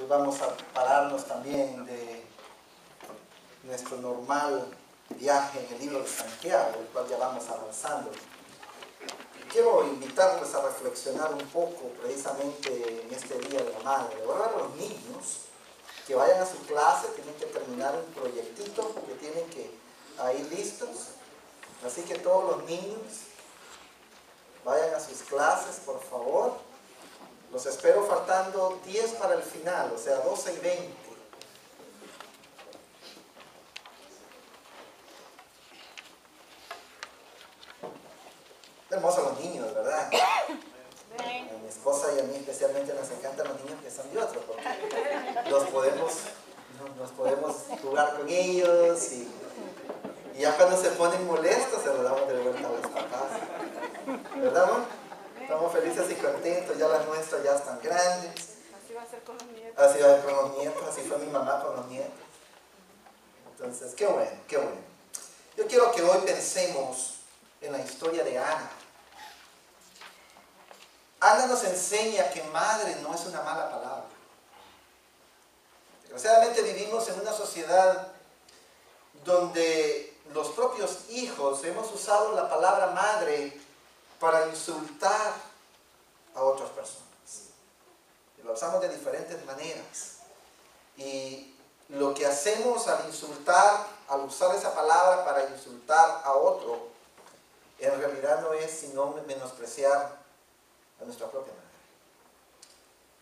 Hoy vamos a pararnos también de nuestro normal viaje en el libro de Santiago, el cual ya vamos avanzando. Quiero invitarles a reflexionar un poco precisamente en este Día de la Madre. Ahora los niños que vayan a su clase tienen que terminar un proyectito que tienen que ir listos. Así que todos los niños vayan a sus clases, por favor. Los espero faltando 10 para el final, o sea, 12:20. Hermosos los niños, ¿verdad? A mi esposa y a mí especialmente nos encantan los niños que son de otros, porque nos podemos jugar con ellos y ya cuando se ponen molestos se los damos de vuelta a los papás. ¿Verdad, amor? Estamos felices y contentos, ya las nuestras ya están grandes. Así va a ser con los nietos. Así va a ser con los nietos, así fue mi mamá con los nietos. Entonces, qué bueno, qué bueno. Yo quiero que hoy pensemos en la historia de Ana. Ana nos enseña que madre no es una mala palabra. Desgraciadamente vivimos en una sociedad donde los propios hijos hemos usado la palabra madre para insultar a otras personas. Y lo usamos de diferentes maneras. Y lo que hacemos al insultar, al usar esa palabra para insultar a otro, en realidad no es sino menospreciar a nuestra propia madre.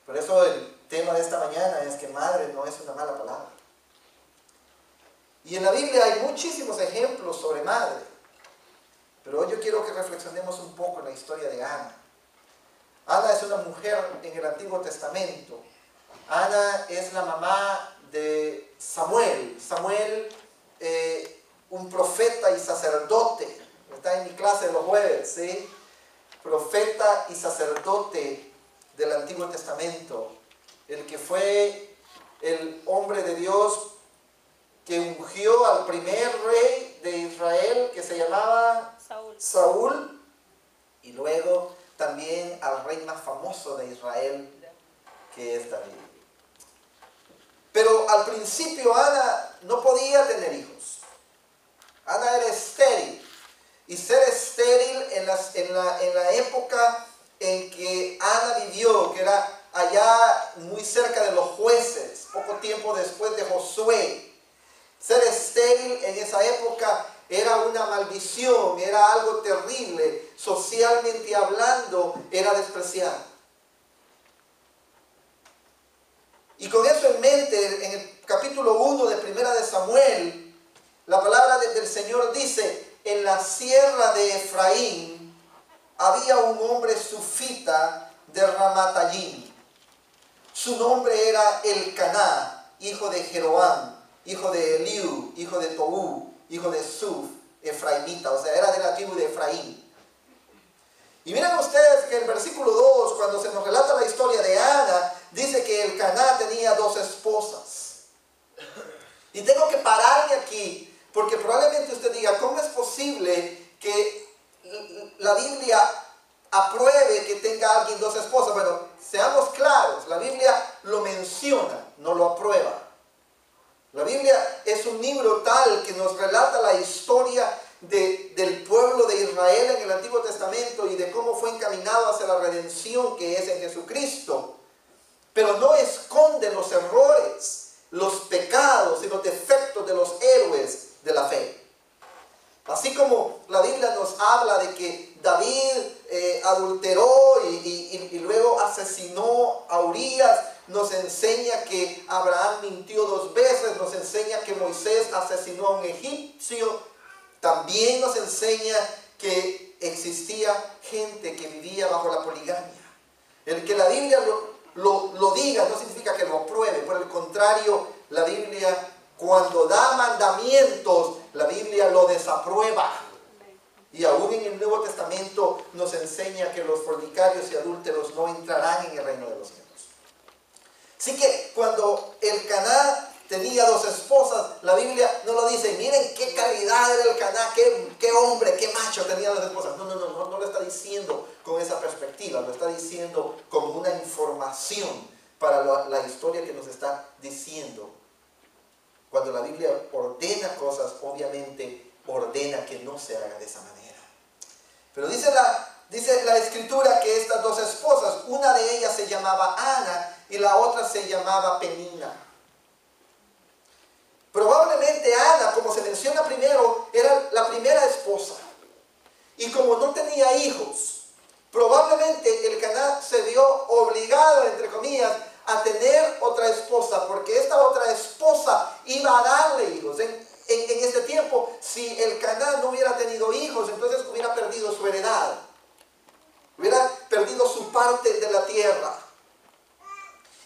Por eso el tema de esta mañana es que madre no es una mala palabra. Y en la Biblia hay muchísimos ejemplos sobre madre. Pero hoy yo quiero que reflexionemos un poco en la historia de Ana. Ana es una mujer en el Antiguo Testamento. Ana es la mamá de Samuel. Samuel, un profeta y sacerdote. Está en mi clase de los jueves, ¿sí? Profeta y sacerdote del Antiguo Testamento. El que fue el hombre de Dios que ungió al primer rey de Israel, que se llamaba Saúl, y luego también al rey más famoso de Israel, que es David. Pero al principio Ana no podía tener hijos. Ana era estéril. Y ser estéril en la época en que Ana vivió, que era allá muy cerca de los jueces, poco tiempo después de Josué, ser estéril en esa época era una maldición, era algo terrible, socialmente hablando era despreciado. Y con eso en mente, en el capítulo 1 de Primera de Samuel, la palabra del Señor dice: en la sierra de Efraín había un hombre sufita de Ramatayim. Su nombre era Elcaná, hijo de Jeroam, hijo de Eliú, hijo de Toú, hijo de Suf, efraimita, o sea, era de la tribu de Efraín. Y miren ustedes que en el versículo 2, cuando se nos relata la historia de Ana, dice que Elcaná tenía 2 esposas. Y tengo que pararme aquí, porque probablemente usted diga, ¿cómo es posible que la Biblia apruebe que tenga alguien 2 esposas? Bueno, seamos claros, la Biblia lo menciona, no lo aprueba. La Biblia es un libro tal que nos relata la historia del pueblo de Israel en el Antiguo Testamento y de cómo fue encaminado hacia la redención que es en Jesucristo. Pero no esconde los errores, los pecados y los defectos de los héroes de la fe. Así como la Biblia nos habla de que David adulteró y luego asesinó a Urías, nos enseña que Abraham mintió 2 veces, nos enseña que Moisés asesinó a un egipcio, también nos enseña que existía gente que vivía bajo la poligamia. El que la Biblia lo diga no significa que lo apruebe, por el contrario, la Biblia cuando da mandamientos, la Biblia lo desaprueba. Y aún en el Nuevo Testamento nos enseña que los fornicarios y adúlteros no entrarán en el reino de los cielos. Así que cuando Elcaná tenía 2 esposas, la Biblia no lo dice, miren qué calidad era Elcaná, qué hombre, qué macho tenía 2 esposas. No lo está diciendo con esa perspectiva, lo está diciendo como una información para la historia que nos está diciendo. Cuando la Biblia ordena cosas, obviamente ordena que no se haga de esa manera. Pero dice la Escritura que estas dos esposas, una de ellas se llamaba Ana y la otra se llamaba Penina. Probablemente Ana, como se menciona primero, era la primera esposa. Y como no tenía hijos, probablemente Elcaná se vio obligado, entre comillas, a tener otra esposa, porque esta otra esposa iba a darle hijos. En este tiempo, si Elcaná no hubiera tenido hijos, entonces hubiera perdido su heredad, hubiera perdido su parte de la tierra.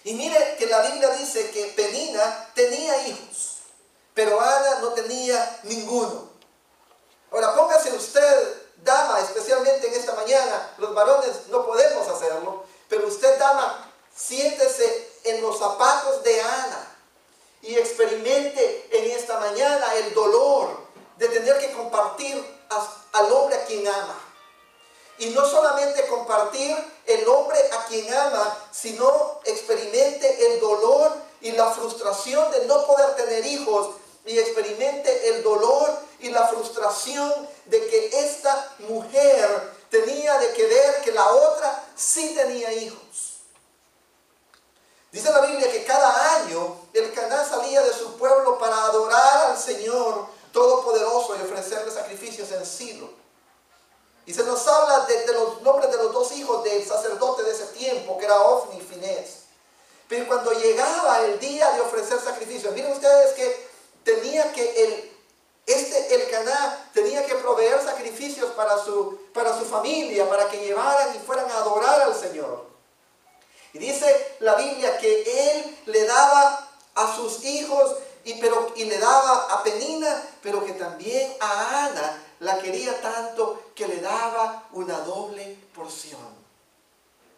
Y mire que la Biblia dice que Penina tenía hijos, pero Ana no tenía ninguno. Ahora póngase usted, dama, especialmente en esta mañana, los varones no podemos hacerlo, pero usted, dama, siéntese en los zapatos de Ana y experimente en esta mañana el dolor de tener que compartir al hombre a quien ama. Y no solamente compartir el hombre a quien ama, sino experimente el dolor y la frustración de no poder tener hijos, y experimente el dolor y la frustración de que esta mujer tenía de que ver que la otra sí tenía hijos. Dice la Biblia que cada año Elcaná salía de su pueblo para adorar al Señor Todopoderoso y ofrecerle sacrificios en Silo. Y se nos habla de los nombres de los dos hijos del sacerdote de ese tiempo, que era Ofni y Finés. Pero cuando llegaba el día de ofrecer sacrificios, miren ustedes que tenía que Elcaná tenía que proveer sacrificios para su familia, para que llevaran y fueran a adorar al Señor. Y dice la Biblia que él le daba a sus hijos y le daba a Penina, pero que también a Ana la quería tanto que le daba una doble porción.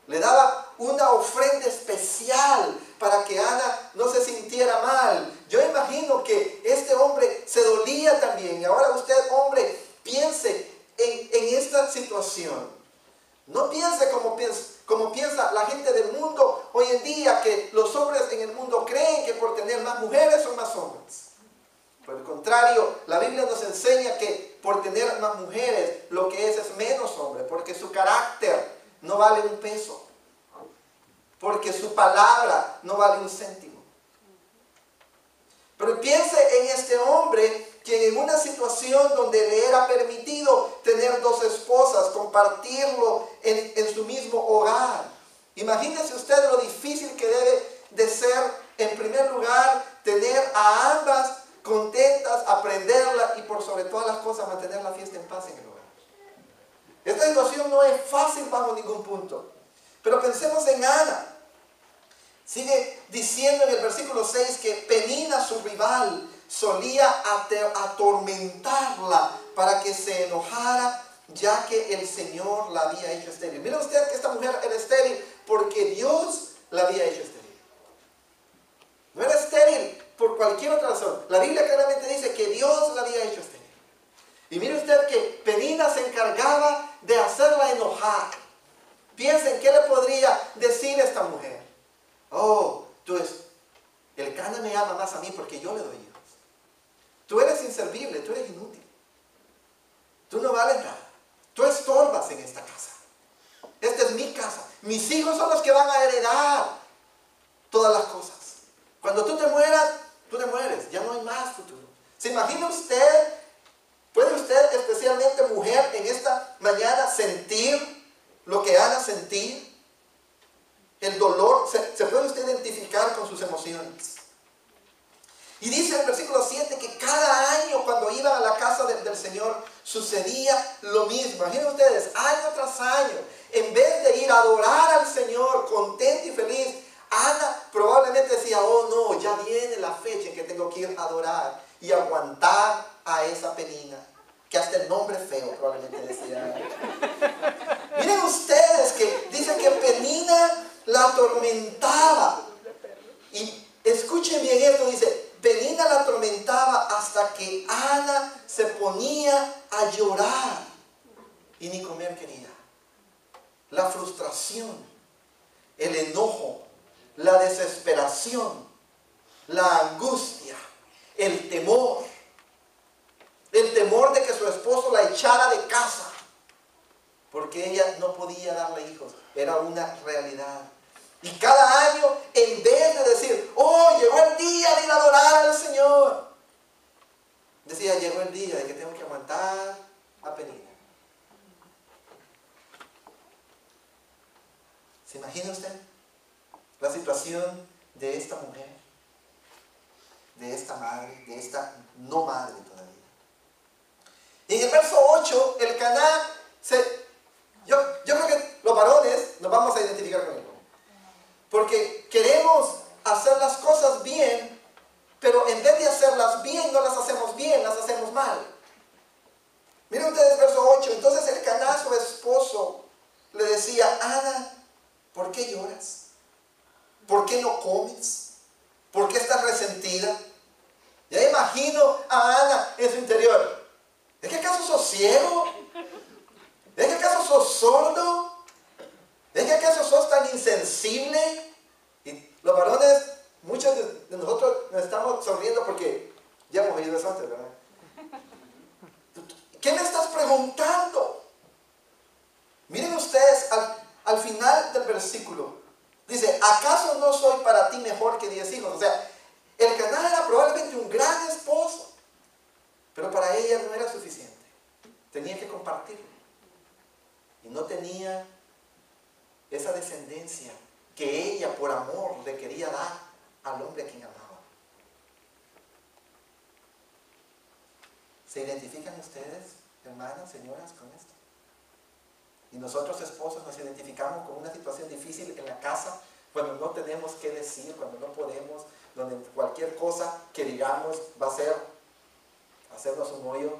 Le daba una ofrenda especial para que Ana no se sintiera mal. Yo imagino que este hombre se dolía también. Y ahora usted, hombre, piense en esta situación. No piense como piensa la gente del mundo hoy en día, que los hombres en el mundo creen que por tener más mujeres son más hombres. Por el contrario, la Biblia nos enseña que por tener más mujeres lo que es menos hombre, porque su carácter no vale un peso, porque su palabra no vale un céntimo. Pero piense en este hombre quien en una situación donde le era permitido tener dos esposas, compartirlo en su mismo hogar. Imagínese usted lo difícil que debe de ser, en primer lugar, tener a ambas contentas, aprenderla y por sobre todas las cosas mantener la fiesta en paz en el hogar. Esta situación no es fácil bajo ningún punto. Pero pensemos en Ana. Sigue diciendo en el versículo 6 que Penina, su rival, solía atormentarla para que se enojara, ya que el Señor la había hecho estéril. Mira usted que esta mujer era estéril porque Dios la había hecho estéril. No era estéril por cualquier otra razón. La Biblia claramente dice que Dios la había hecho estéril. Y mire usted que Penina se encargaba de hacerla enojar. Piensen, ¿qué le podría decir esta mujer? Oh, Elcaná me ama más a mí porque yo le doy hijos. Tú eres inservible, tú eres inútil. Tú no vales nada. Tú estorbas en esta casa. Esta es mi casa. Mis hijos son los que van a heredar todas las cosas. Cuando tú te mueras, tú te mueres. Ya no hay más futuro. ¿Se imagina usted? ¿Puede usted, especialmente mujer, en esta mañana sentir lo que Ana sentía? El dolor, ¿se puede usted identificar con sus emociones? Y dice en el versículo 7 que cada año cuando iban a la casa del Señor sucedía lo mismo. Imaginen ustedes, año tras año, en vez de ir a adorar al Señor contento y feliz, Ana probablemente decía, oh no, ya viene la fecha en que tengo que ir a adorar y aguantar a esa Penina, que hasta el nombre feo probablemente decía. Miren ustedes que dice que Penina la atormentaba. Y escuchen bien esto, dice, Penina la atormentaba hasta que Ana se ponía a llorar y ni comer quería. La frustración, el enojo, la desesperación, la angustia, el temor de que su esposo la echara de casa, porque ella no podía darle hijos, era una realidad. Y cada año, en vez de decir, oh, llegó el día de ir a adorar al Señor, decía, llegó el día de que tengo que aguantar a Penina. ¿Se imagina usted la situación de esta mujer, de esta madre, de esta no madre todavía? Y en el verso 8, el Caná, yo creo que los varones nos vamos a identificar con él. Porque queremos hacer las cosas bien, pero en vez de hacerlas bien, no las hacemos bien, las hacemos mal. Miren ustedes verso 8. Entonces el Caná, su esposo, le decía, Ana, ¿por qué lloras? ¿Por qué no comes? ¿Por qué estás resentida? Ya imagino a Ana en su interior. ¿Es que acaso sos ciego? ¿Es que acaso sos sordo? ¿Es que acaso sos tan insensible? Y los varones, muchos de nosotros nos estamos sonriendo porque ya hemos oído eso antes, ¿verdad? ¿Qué me estás preguntando? Miren ustedes al final del versículo. Dice, ¿acaso no soy para ti mejor que 10 hijos? O sea, el Caná era probablemente un gran esposo, pero para ella no era suficiente. Tenía que compartirlo. Y no tenía esa descendencia que ella por amor le quería dar al hombre a quien amaba. ¿Se identifican ustedes, hermanas, señoras, con esto? Y nosotros esposos nos identificamos con una situación difícil en la casa, cuando no tenemos qué decir, cuando no podemos, donde cualquier cosa que digamos va a ser hacernos un hoyo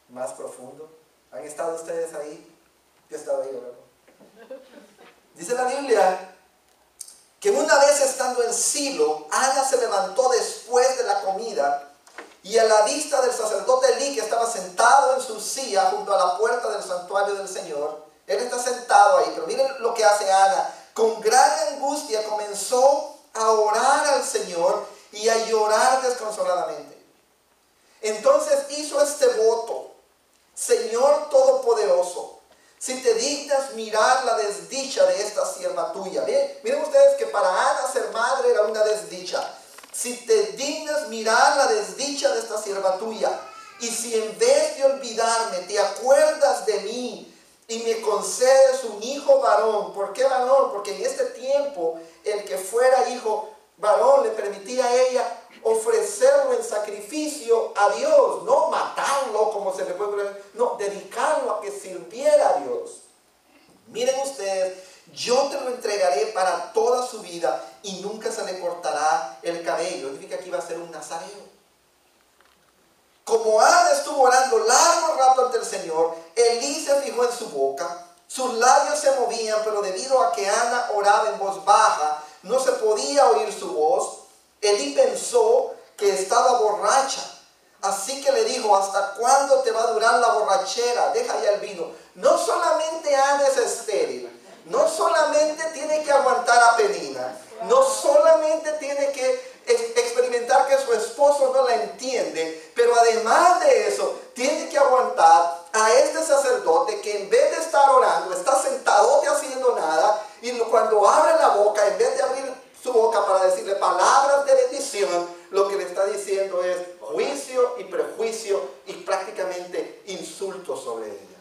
más profundo. ¿Han estado ustedes ahí? Yo he estado ahí, ¿verdad? Dice la Biblia que una vez estando en Silo, Ana se levantó después de la comida y a la vista del sacerdote Elí, que estaba sentado en su silla junto a la puerta del santuario del Señor. Él está sentado ahí, pero miren lo que hace Ana. Con gran angustia comenzó a orar al Señor y a llorar desconsoladamente. Entonces hizo este voto: Señor Todopoderoso, si te dignas mirar la desdicha de esta sierva tuya. Bien, miren ustedes que para Ana ser madre era una desdicha. Si te dignas mirar la desdicha de esta sierva tuya, y si en vez de olvidarme te acuerdas de mí y me concedes un hijo varón. ¿Por qué varón? Porque en este tiempo el que fuera hijo varón le permitía a ella ofrecerlo en sacrificio a Dios, no matarlo como se le puede poner, no, dedicarlo a que sirviera a Dios. Miren ustedes, yo te lo entregaré para toda su vida y nunca se le cortará el cabello. Significa que iba a ser un nazareo. Como Ana estuvo orando largo rato ante el Señor, Elí se fijó en su boca. Sus labios se movían, pero debido a que Ana oraba en voz baja, no se podía oír su voz. Elí pensó que estaba borracha. Así que le dijo, ¿hasta cuándo te va a durar la borrachera? Deja ya el vino. No solamente Ana es estéril, no solamente tiene que aguantar a Penina, no solamente tiene que experimentar que su esposo no la entiende, pero además de eso, tiene que aguantar a este sacerdote que en vez de estar orando, está sentadote haciendo nada, y cuando abre la boca, en vez de abrir su boca para decirle palabras de bendición, lo que le está diciendo es juicio y prejuicio y prácticamente insultos sobre ella.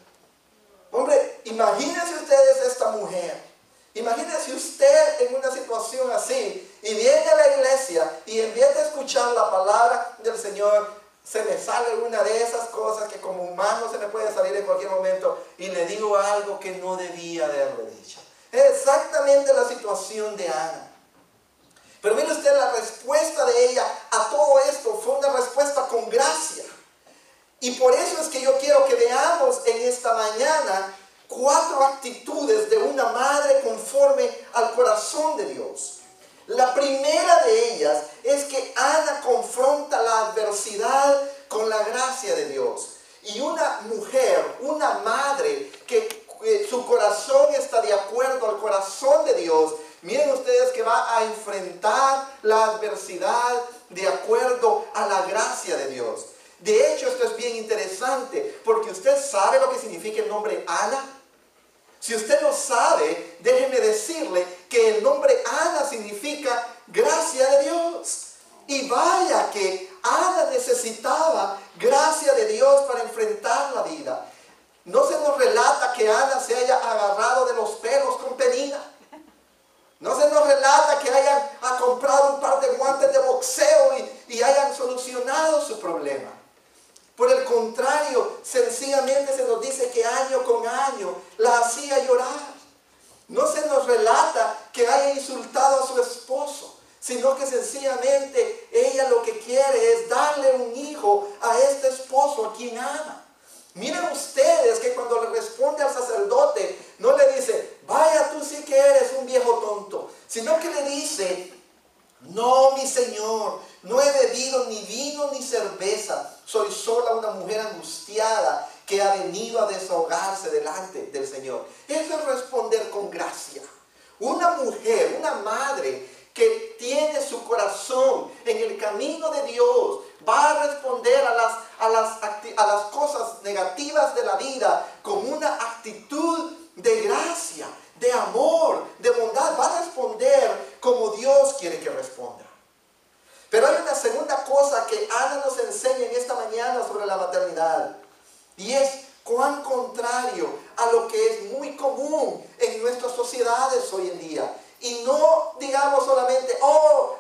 Hombre, imagínense ustedes esta mujer. Imagínense usted en una situación así y viene a la iglesia y en vez de escuchar la palabra del Señor, se me sale una de esas cosas que como humano se me puede salir en cualquier momento y le digo algo que no debía haberle dicho. Es exactamente la situación de Ana. Pero mire usted, la respuesta de ella a todo esto fue una respuesta con gracia. Y por eso es que yo quiero que veamos en esta mañana 4 actitudes de una madre conforme al corazón de Dios. La primera de ellas es que Ana confronta la adversidad con la gracia de Dios. Y una mujer, una madre que su corazón está de acuerdo al corazón de Dios, Miren ustedes que va a enfrentar la adversidad de acuerdo a la gracia de Dios. De hecho, esto es bien interesante, porque usted sabe lo que significa el nombre Ana. Si usted no sabe, déjeme decirle que el nombre Ana significa gracia de Dios. Y vaya que Ana necesitaba gracia de Dios para enfrentar la vida. No se nos relata que Ana se haya agarrado de los pelos con Penina. No se nos relata que hayan comprado un par de guantes de boxeo y hayan solucionado su problema. Por el contrario, sencillamente se nos dice que año con año la hacía llorar. No se nos relata que haya insultado a su esposo, sino que sencillamente ella lo que quiere es darle un hijo a este esposo a quien ama. Miren ustedes que cuando le responde al sacerdote, no le dice, vaya tú sí que eres un viejo tonto, sino que le dice, no mi señor, no he bebido ni vino ni cerveza, soy sola una mujer angustiada que ha venido a desahogarse delante del Señor. Eso es responder con gracia. Una mujer, una madre que tiene su corazón en el camino de Dios, va a responder a las cosas negativas de la vida con una actitud de gracia, de amor, de bondad. Va a responder como Dios quiere que responda. Pero hay una segunda cosa que Ana nos enseña en esta mañana sobre la maternidad, y es cuán contrario a lo que es muy común en nuestras sociedades hoy en día. Y no digamos solamente,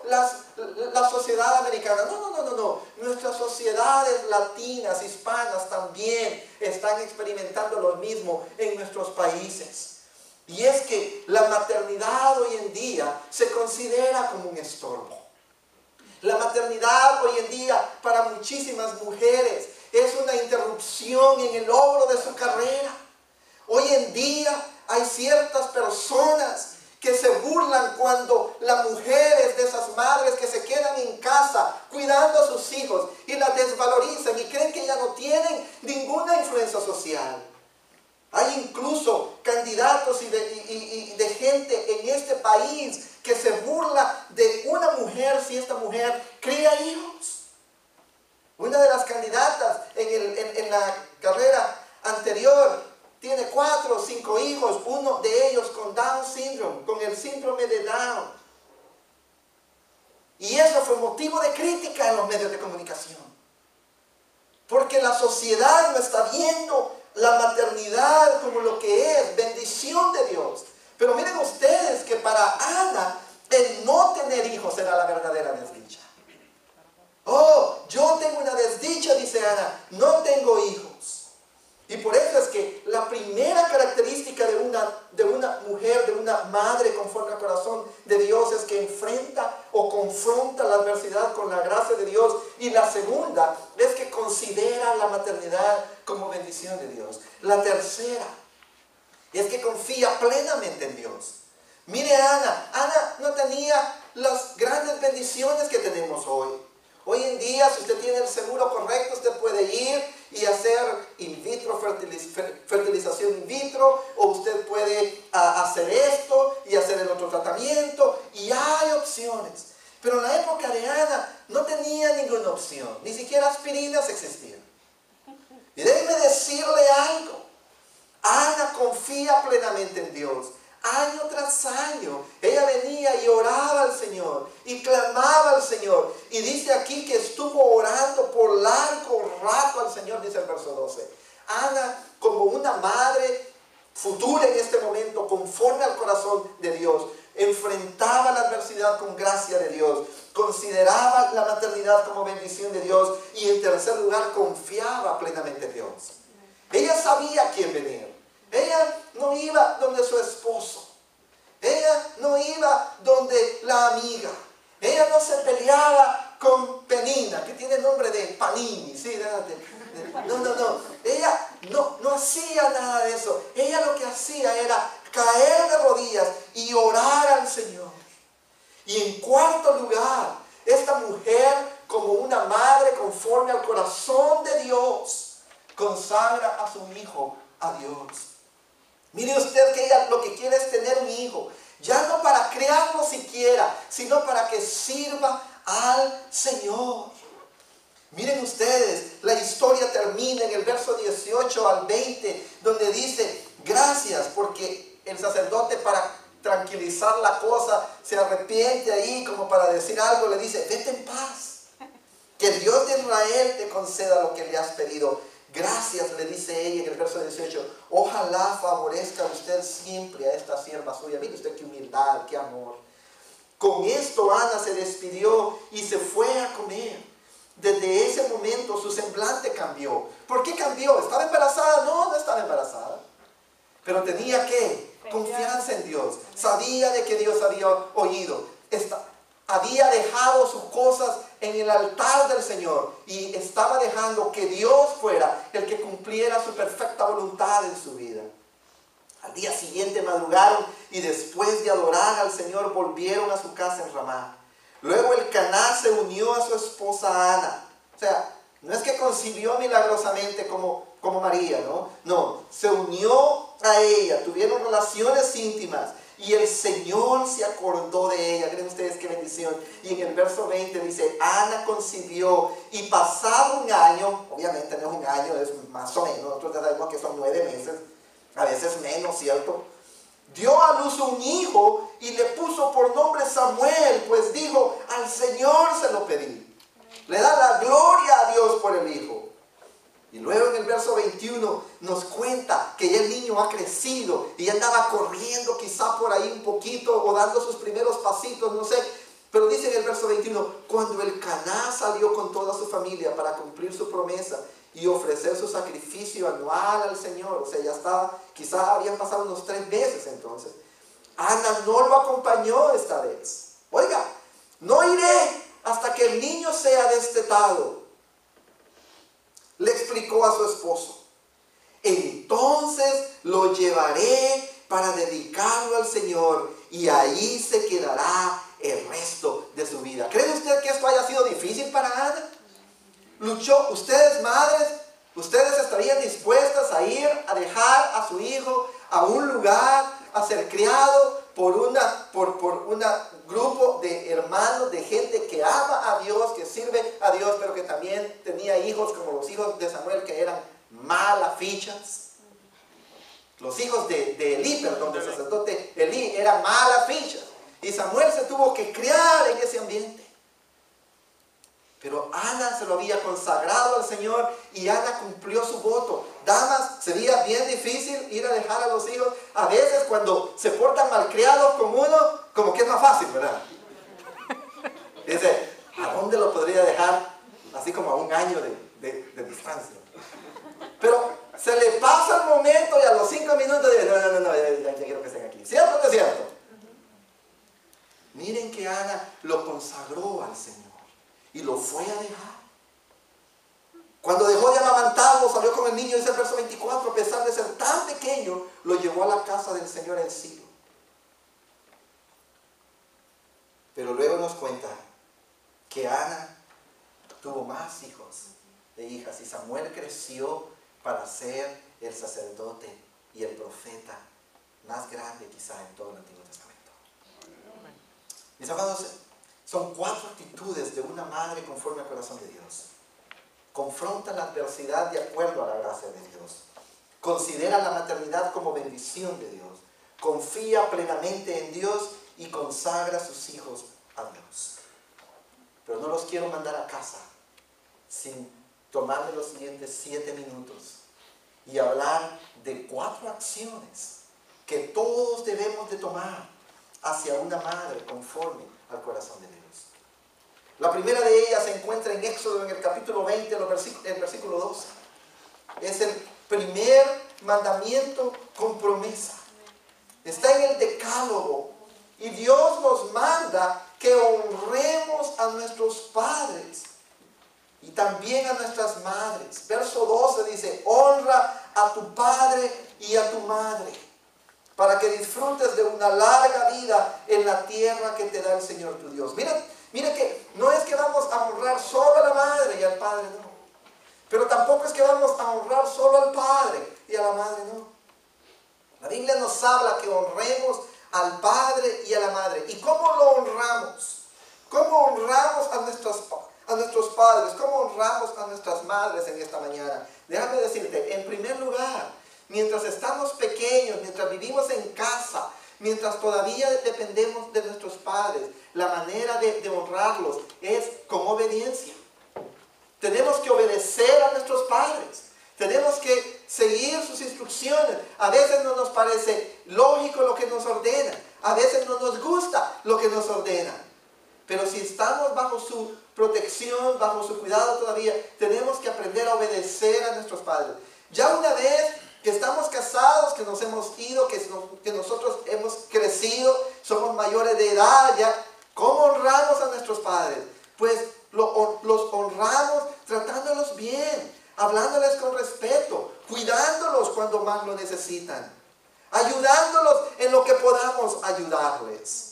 la sociedad americana. No. Nuestras sociedades latinas, hispanas también están experimentando lo mismo en nuestros países. Y es que la maternidad hoy en día se considera como un estorbo. La maternidad hoy en día para muchísimas mujeres es una interrupción en el logro de su carrera. Hoy en día hay ciertas personas que se burlan cuando las mujeres de esas madres que se quedan en casa cuidando a sus hijos y las desvalorizan y creen que ya no tienen ninguna influencia social. Hay incluso candidatos y de gente en este país que se burla de una mujer si esta mujer cría hijos. Una de las candidatas en la carrera anterior tiene 4 o 5 hijos, uno de ellos con Down syndrome, con el síndrome de Down. Y eso fue motivo de crítica en los medios de comunicación. Porque la sociedad no está viendo la maternidad como lo que es, bendición de Dios. Pero miren ustedes que para Ana, el no tener hijos era la verdadera desdicha. Yo tengo una desdicha, dice Ana, no tengo hijos. Y por eso es que la primera característica de una mujer, de una madre conforme al corazón de Dios es que enfrenta o confronta la adversidad con la gracia de Dios. Y la segunda es que considera la maternidad como bendición de Dios. La tercera es que confía plenamente en Dios. Mire Ana no tenía las grandes bendiciones que tenemos hoy. Hoy en día, si usted tiene el seguro correcto, usted puede ir y hacer in vitro, fertilización in vitro, o usted puede hacer esto y hacer el otro tratamiento, y hay opciones. Pero en la época de Ana no tenía ninguna opción, ni siquiera aspirinas existían. Y déjeme decirle algo, Ana confía plenamente en Dios. Año tras año, ella venía y oraba al Señor y clamaba al Señor. Y dice aquí que estuvo orando por largo rato al Señor, dice el verso 12. Ana, como una madre futura en este momento, conforme al corazón de Dios, enfrentaba la adversidad con gracia de Dios, consideraba la maternidad como bendición de Dios y en tercer lugar confiaba plenamente en Dios. Ella sabía a quién venir. Ella no iba donde su esposo. Ella no iba donde la amiga. Ella no se peleaba con Penina, que tiene nombre de Panini. ¿Sí? No. Ella no hacía nada de eso. Ella lo que hacía era caer de rodillas y orar al Señor. Y en cuarto lugar, esta mujer, como una madre conforme al corazón de Dios, consagra a su hijo a Dios. Mire usted que ella lo que quiere es tener un hijo, ya no para criar sino para que sirva al Señor. Miren ustedes, la historia termina en el verso 18 al 20, donde dice, gracias, porque el sacerdote, para tranquilizar la cosa, se arrepiente ahí como para decir algo, le dice, vete en paz, que el Dios de Israel te conceda lo que le has pedido. Gracias, le dice ella en el verso 18, ojalá favorezca usted siempre a esta sierva suya. Mire usted qué humildad, qué amor. Con esto Ana se despidió y se fue a comer. Desde ese momento su semblante cambió. ¿Por qué cambió? ¿Estaba embarazada? No, no estaba embarazada. Pero tenía ¿qué? Confianza en Dios. Sabía de que Dios había oído. Había dejado sus cosas en el altar del Señor. Y estaba dejando que Dios fuera el que cumpliera su perfecta voluntad en su vida. Al día siguiente madrugaron y después de adorar al Señor volvieron a su casa en Ramá. Luego Elcaná se unió a su esposa Ana. O sea, no es que concibió milagrosamente como María, ¿no? No, se unió a ella, tuvieron relaciones íntimas y el Señor se acordó de ella. Miren ustedes qué bendición. Y en el verso 20 dice, Ana concibió y pasado un año, obviamente no es un año, es más o menos, nosotros ya sabemos que son 9 meses, a veces menos, ¿cierto? Dio a luz un hijo y le puso por nombre Samuel, pues dijo, al Señor se lo pedí. Le da la gloria a Dios por el hijo. Y luego en el verso 21 nos cuenta que ya el niño ha crecido y andaba corriendo quizá por ahí un poquito o dando sus primeros pasitos, no sé. Pero dice en el verso 21, cuando Elcaná salió con toda su familia para cumplir su promesa y ofrecer su sacrificio anual al Señor, o sea, ya estaba, quizá habían pasado unos 3 meses entonces. Ana no lo acompañó esta vez. Oiga, no iré hasta que el niño sea destetado, le explicó a su esposo. Entonces lo llevaré para dedicarlo al Señor y ahí se quedará el resto de su vida. ¿Cree usted que esto haya sido difícil para Ana? Luchó. Ustedes, madres, ustedes estarían dispuestas a ir a dejar a su hijo a un lugar a ser criado por un grupo de hermanos, de gente que ama a Dios, que sirve a Dios, pero que también tenía hijos como los hijos de Samuel, que eran malafichas. Los hijos de Elí, perdón, del sacerdote Elí, eran malafichas. Y Samuel se tuvo que criar en ese ambiente. Pero Ana se lo había consagrado al Señor y Ana cumplió su voto. Damas, sería bien difícil ir a dejar a los hijos. A veces cuando se portan malcriados con uno, como que es más fácil, ¿verdad? Dice, ¿a dónde lo podría dejar? Así como a un año de distancia. Pero se le pasa el momento y a los 5 minutos dice, no, ya quiero que estén aquí. ¿Cierto o no es cierto? Miren que Ana lo consagró al Señor y lo fue a dejar. Cuando dejó de amamantarlo, salió con el niño, dice el verso 24, a pesar de ser tan pequeño, lo llevó a la casa del Señor en Silo. Pero luego nos cuenta que Ana tuvo más hijos e hijas y Samuel creció para ser el sacerdote y el profeta más grande quizá en todo el Antiguo Testamento. Mis amados, son 4 actitudes de una madre conforme al corazón de Dios. Confronta la adversidad de acuerdo a la gracia de Dios. Considera la maternidad como bendición de Dios. Confía plenamente en Dios y consagra a sus hijos a Dios. Pero no los quiero mandar a casa sin tomarme los siguientes 7 minutos y hablar de 4 acciones que todos debemos de tomar hacia una madre conforme al corazón de Dios. La primera de ellas se encuentra en Éxodo, en el capítulo 20, el versículo 12. Es el primer mandamiento con promesa. Está en el decálogo. Y Dios nos manda que honremos a nuestros padres y también a nuestras madres. Verso 12 dice, honra a tu padre y a tu madre, para que disfrutes de una larga vida en la tierra que te da el Señor tu Dios. Mira que no es que vamos a honrar solo a la madre y al padre, no. Pero tampoco es que vamos a honrar solo al padre y a la madre, no. La Biblia nos habla que honremos al padre y a la madre. ¿Y cómo lo honramos? honramos a nuestras madres en esta mañana? Déjame decirte, en primer lugar, mientras estamos pequeños, mientras vivimos en casa, mientras todavía dependemos de nuestros padres, la manera de honrarlos es con obediencia. Tenemos que obedecer a nuestros padres. Tenemos que seguir sus instrucciones. A veces no nos parece lógico lo que nos ordenan. A veces no nos gusta lo que nos ordenan. Pero si estamos bajo su protección, bajo su cuidado todavía, tenemos que aprender a obedecer a nuestros padres. Ya una vez que estamos casados, que nos hemos ido, que nosotros hemos crecido, somos mayores de edad ya, ¿cómo honramos a nuestros padres? Pues los honramos tratándolos bien, hablándoles con respeto, cuidándolos cuando más lo necesitan, ayudándolos en lo que podamos ayudarles.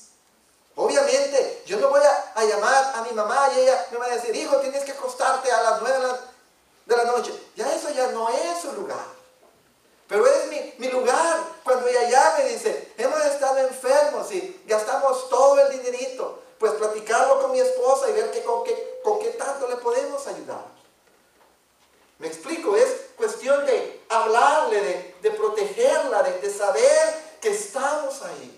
Obviamente, yo no voy a llamar a mi mamá y ella me va a decir, hijo, tienes que acostarte a las 9 de la noche. Ya eso ya no es su lugar. Pero es mi lugar cuando ella llame y dice, hemos estado enfermos y gastamos todo el dinerito. Pues platicarlo con mi esposa y ver con qué tanto le podemos ayudar. Me explico, es cuestión de hablarle, de protegerla, de saber que estamos ahí.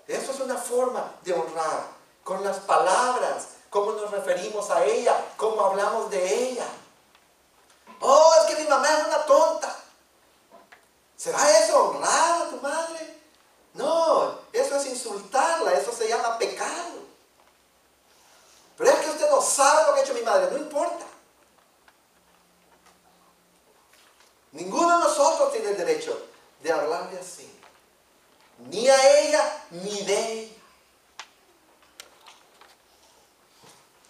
Eso es una forma de honrar, con las palabras, cómo nos referimos a ella, cómo hablamos de ella. Oh, es que mi mamá es una tonta. ¿Será eso honrar a tu madre? No, eso es insultarla, eso se llama pecado. Pero es que usted no sabe lo que ha hecho mi madre, no importa. Ninguno de nosotros tiene el derecho de hablarle así. Ni a ella, ni de ella.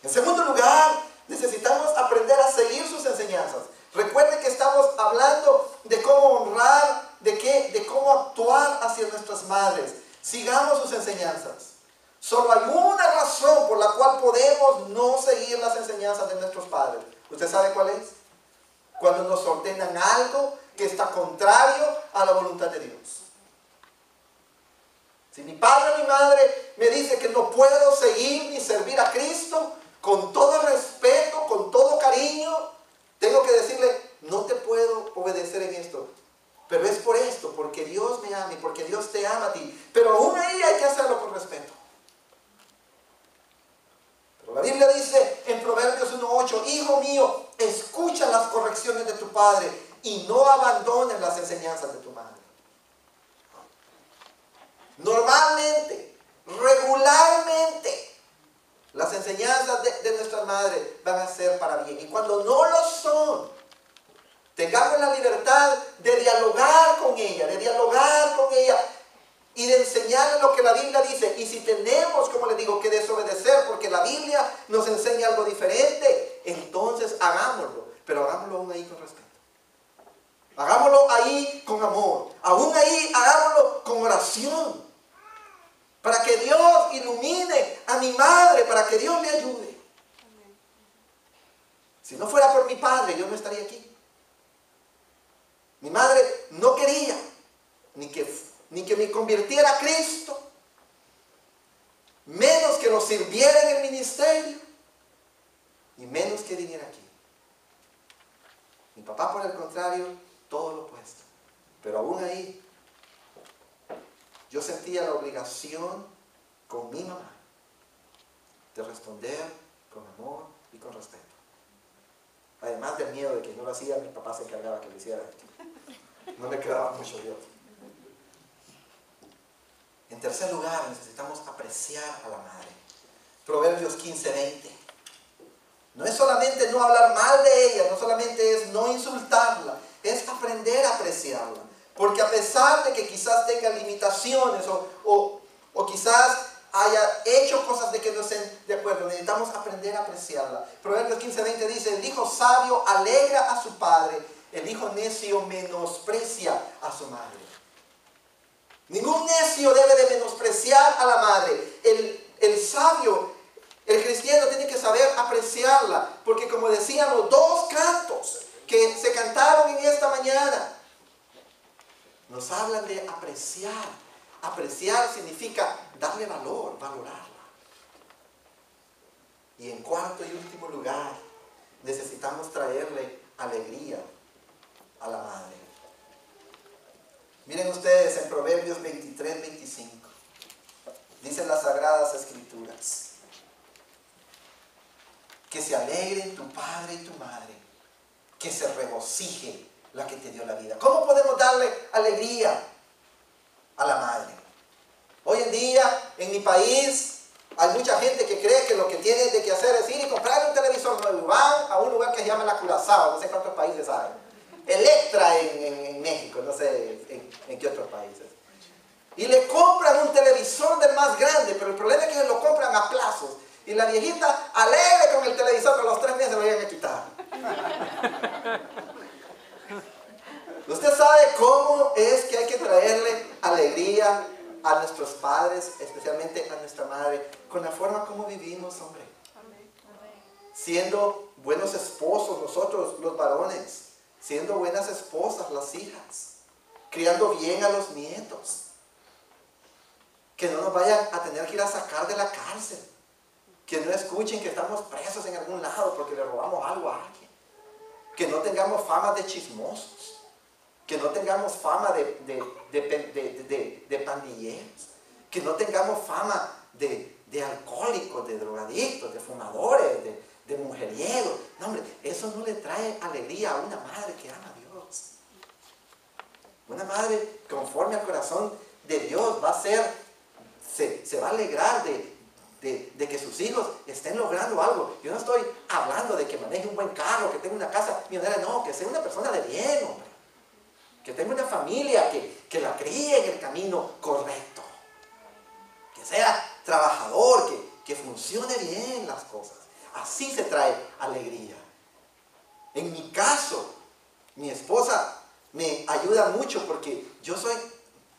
En segundo lugar, necesitamos aprender a seguir sus enseñanzas. Recuerden que estamos hablando de cómo honrar, de cómo actuar hacia nuestras madres. Sigamos sus enseñanzas. Solo hay una razón por la cual podemos no seguir las enseñanzas de nuestros padres. ¿Usted sabe cuál es? Cuando nos ordenan algo que está contrario a la voluntad de Dios. Si mi padre o mi madre me dice que no puedo seguir ni servir a Cristo, con todo respeto, con todo cariño, tengo que decirle, no te puedo obedecer en esto. Pero es por esto, porque Dios me ama y porque Dios te ama a ti. Pero aún ahí hay que hacerlo con respeto. Pero la Biblia dice en Proverbios 1:8, hijo mío, escucha las correcciones de tu padre y no abandones las enseñanzas de tu madre. Normalmente, regularmente, las enseñanzas de nuestras madres van a ser para bien. Y cuando no lo son, tengamos la libertad de dialogar con ella, y de enseñarle lo que la Biblia dice. Y si tenemos, como les digo, que desobedecer porque la Biblia nos enseña algo diferente, entonces hagámoslo, pero hagámoslo aún ahí con respeto. Hagámoslo ahí con amor. Aún ahí hagámoslo con oración. Para que Dios ilumine a mi madre, para que Dios me ayude. Si no fuera por mi padre, yo no estaría aquí. Mi madre no quería ni que me convirtiera a Cristo, menos que lo sirviera en el ministerio, y menos que viniera aquí. Mi papá, por el contrario, todo lo opuesto. Pero aún ahí, yo sentía la obligación con mi mamá de responder con amor y con respeto. Además del miedo de que no lo hacía, mi papá se encargaba que lo hiciera. No me quedaba mucho de otro. En tercer lugar, necesitamos apreciar a la madre. Proverbios 15:20. No es solamente no hablar mal de ella, no solamente es no insultarla, es aprender a apreciarla. Porque a pesar de que quizás tenga limitaciones o quizás haya hecho cosas de que no estén de acuerdo, necesitamos aprender a apreciarla. Proverbios 15:20 dice, el hijo sabio alegra a su padre, el hijo necio menosprecia a su madre. Ningún necio debe de menospreciar a la madre. El sabio, el cristiano tiene que saber apreciarla, porque como decían los dos cantos que se cantaron en esta mañana, nos hablan de apreciar. Apreciar significa darle valor, valorarla. Y en cuarto y último lugar, necesitamos traerle alegría a la madre. Miren ustedes en Proverbios 23, 25. Dicen las Sagradas Escrituras: que se alegren tu padre y tu madre, que se regocije la que te dio la vida. ¿Cómo podemos darle alegría a la madre? Hoy en día, en mi país, hay mucha gente que cree que lo que tiene que hacer es ir y comprar un televisor nuevo. Van a un lugar que se llama La Curazao, no sé cuántos países hay. Electra en México, no sé en qué otros países. Y le compran un televisor del más grande, pero el problema es que se lo compran a plazos. Y la viejita alegre con el televisor, pero a los 3 meses lo vayan a quitar. Usted sabe cómo es que hay que traerle alegría a nuestros padres, especialmente a nuestra madre, con la forma como vivimos, hombre. Siendo buenos esposos nosotros, los varones, siendo buenas esposas, las hijas, criando bien a los nietos, que no nos vayan a tener que ir a sacar de la cárcel, que no escuchen que estamos presos en algún lado porque le robamos algo a alguien, que no tengamos fama de chismosos, que no tengamos fama de pandilleros, que no tengamos fama de alcohólicos, de drogadictos, de fumadores, de mujeriegos. No, hombre, eso no le trae alegría a una madre que ama a Dios. Una madre conforme al corazón de Dios va a ser, se va a alegrar de que sus hijos estén logrando algo. Yo no estoy hablando de que maneje un buen carro, que tenga una casa millonaria, no, que sea una persona de bien, hombre. Que tenga una familia que la críe en el camino correcto. Que sea trabajador, que funcione bien las cosas. Así se trae alegría. En mi caso, mi esposa me ayuda mucho porque yo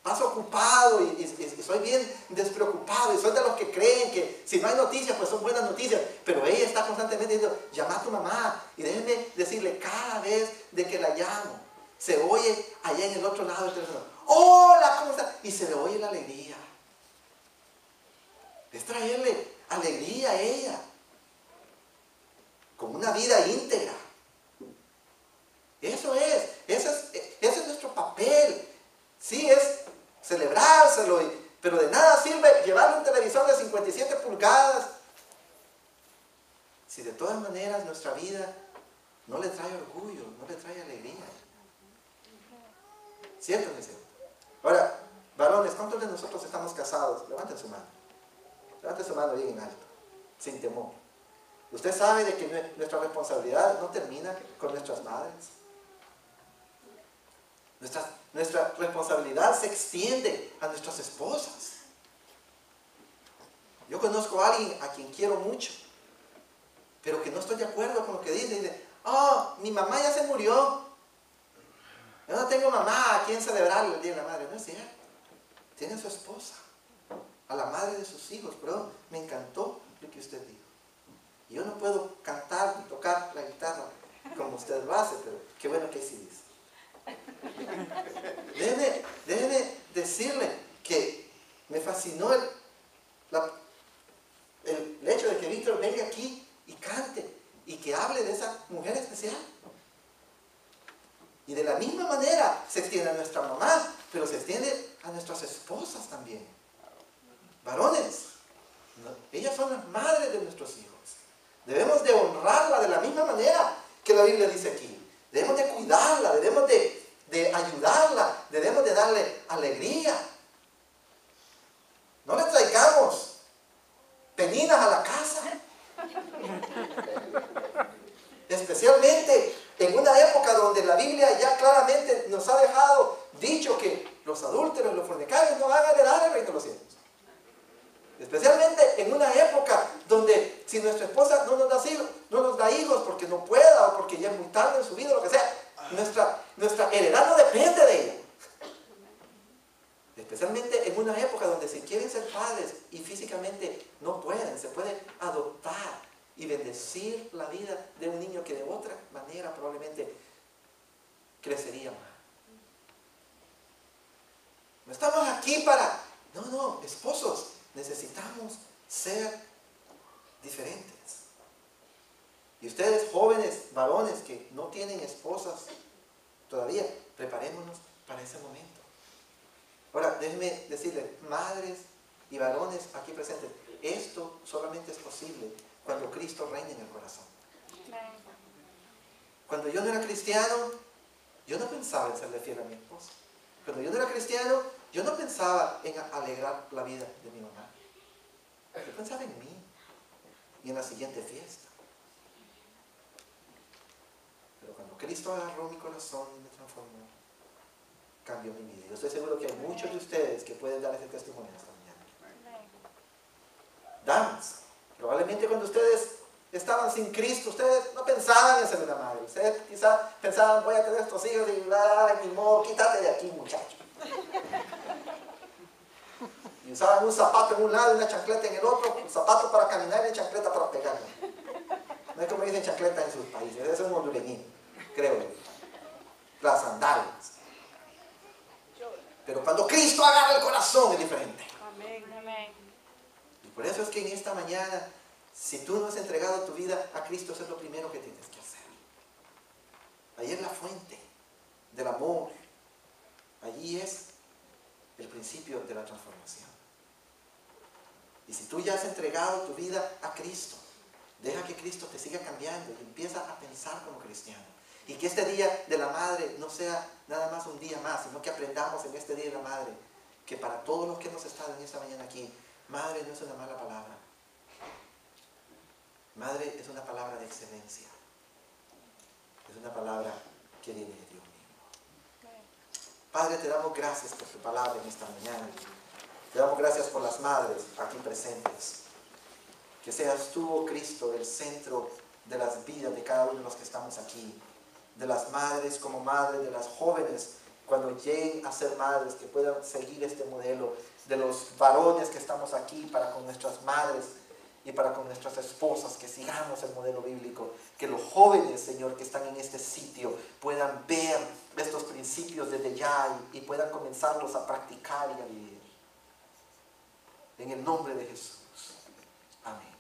paso ocupado y soy bien despreocupado y soy de los que creen que si no hay noticias, pues son buenas noticias. Pero ella está constantemente diciendo: llama a tu mamá y déjenme decirle cada vez de que la llamo. Se oye allá en el otro lado del teléfono: hola, ¿cómo está? Y se le oye la alegría. Es traerle alegría a ella, con una vida íntegra. Ese es nuestro papel. Sí, es celebrárselo, pero de nada sirve llevarle un televisor de 57 pulgadas si de todas maneras nuestra vida no le trae orgullo, no le trae alegría. ¿Cierto o no es cierto? Ahora, varones, ¿cuántos de nosotros estamos casados? Levanten su mano. Levanten su mano bien en alto, sin temor. Usted sabe de que nuestra responsabilidad no termina con nuestras madres. Nuestra responsabilidad se extiende a nuestras esposas. Yo conozco a alguien a quien quiero mucho, pero que no estoy de acuerdo con lo que dice. Dice: oh, mi mamá ya se murió. Yo no tengo mamá a quien celebrar el Día de la Madre. No es cierto. Tiene a su esposa, a la madre de sus hijos. Pero me encantó lo que usted dijo. Yo no puedo cantar ni tocar la guitarra como usted lo hace, pero qué bueno que sí dice. Déjeme decirle que me fascinó el hecho de que Víctor venga aquí y cante y que hable de esa mujer especial. Y de la misma manera se extiende a nuestra mamá, pero se extiende a nuestras esposas también. Varones, ellas son las madres de nuestros hijos. Debemos de honrarla de la misma manera que la Biblia dice aquí. Debemos de cuidarla, debemos de ayudarla, debemos de darle alegría. No le traigamos peninas a la casa. Especialmente en una época donde la Biblia ya claramente nos ha dejado dicho que los adúlteros, los fornicarios no van a heredar el reino de los cielos. Especialmente en una época donde si nuestra esposa no nos da hijos porque no pueda o porque ya es muy tarde en su vida, lo que sea, nuestra heredad no depende de ella. Especialmente en una época donde si quieren ser padres y físicamente no pueden, se puede adoptar y bendecir la vida de un niño que de otra manera probablemente crecería mal. No estamos aquí para... No, esposos, necesitamos ser diferentes. Y ustedes, jóvenes, varones que no tienen esposas todavía, preparémonos para ese momento. Ahora, déjenme decirles, madres y varones aquí presentes, esto solamente es posible cuando Cristo reina en el corazón. Cuando yo no era cristiano, yo no pensaba en serle fiel a mi esposa. Cuando yo no era cristiano, yo no pensaba en alegrar la vida de mi mamá. Yo pensaba en mí y en la siguiente fiesta. Pero cuando Cristo agarró mi corazón y me transformó, cambió mi vida. Yo estoy seguro que hay muchos de ustedes que pueden dar ese testimonio esta mañana. Damas, probablemente cuando ustedes estaban sin Cristo, ustedes no pensaban en ser una madre. Ustedes quizás pensaban, voy a tener estos hijos y ni modo, quítate de aquí, muchacho. Y usaban un zapato en un lado y una chancleta en el otro, un zapato para caminar y una chancleta para pegarme. No es como dicen chancleta en sus países, eso es un hondureñín, creo yo. Las sandalias. Pero cuando Cristo agarra el corazón es diferente. Amén. Amén. Y por eso es que en esta mañana, si tú no has entregado tu vida a Cristo, eso es lo primero que tienes que hacer. Ahí es la fuente del amor. Allí es el principio de la transformación. Y si tú ya has entregado tu vida a Cristo, deja que Cristo te siga cambiando y empieza a pensar como cristiano. Y que este día de la madre no sea nada más un día más, sino que aprendamos en este día de la madre que para todos los que hemos estado en esta mañana aquí, madre no es una mala palabra. Madre es una palabra de excelencia. Es una palabra que viene de Dios mismo. Padre, te damos gracias por tu palabra en esta mañana. Te damos gracias por las madres aquí presentes. Que seas tú, oh Cristo, el centro de las vidas de cada uno de los que estamos aquí. De las madres como madres, de las jóvenes cuando lleguen a ser madres, que puedan seguir este modelo. De los varones que estamos aquí para con nuestras madres y para con nuestras esposas, que sigamos el modelo bíblico. Que los jóvenes, Señor, que están en este sitio puedan ver estos principios desde ya y puedan comenzarlos a practicar y a vivir. En el nombre de Jesús. Amén.